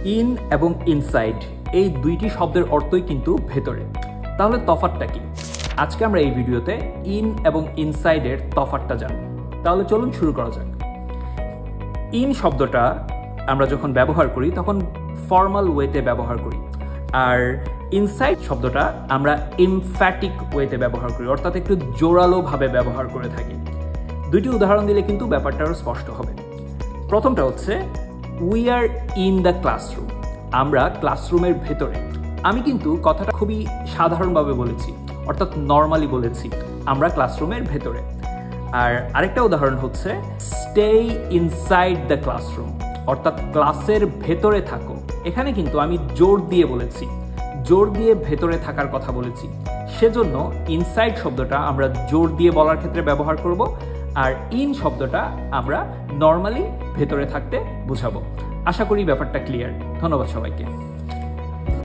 In এবং inside এই দুইটি শব্দের অর্থই কিন্তু ভেতরে। তাহলে তফাৎটা কি? আজকে আমরা এই ভিডিওতে ইন এবং ইনসাইডের তফাৎটা জানব। তাহলে চলুন শুরু করা যাক। ইন শব্দটা আমরা যখন ব্যবহার করি তখন ফর্মাল ওয়েতে ব্যবহার করি, আর ইনসাইড শব্দটা আমরা এমফ্যাটিক ওয়েতে ব্যবহার করি, অর্থাৎ একটু জোরালোভাবে ব্যবহার করে থাকি। দুইটি উদাহরণ দিলে কিন্তু ব্যাপারটা আরও স্পষ্ট হবে। প্রথমটা হচ্ছে we are in the classroom, আমরা ক্লাসরুমের ভেতরে। আমি কিন্তু কথাটা খুবই সাধারণভাবে বলেছি, অর্থাৎ নর্মালি বলেছি আমরা ক্লাসরুমের ভেতরে। আর আরেকটা উদাহরণ হচ্ছে স্টে ইনসাইড দ্য ক্লাসরুম, অর্থাৎ ক্লাসের ভেতরে থাকো। এখানে কিন্তু আমি জোর দিয়ে বলেছি, জোর দিয়ে ভেতরে থাকার কথা বলেছি, সেজন্য ইনসাইড শব্দটা আমরা জোর দিয়ে বলার ক্ষেত্রে ব্যবহার করব, আর ইন শব্দটা আমরা নর্মালি ভেতরে থাকতে বোঝাবো। আশা করি ব্যাপারটা ক্লিয়ার। ধন্যবাদ সবাইকে।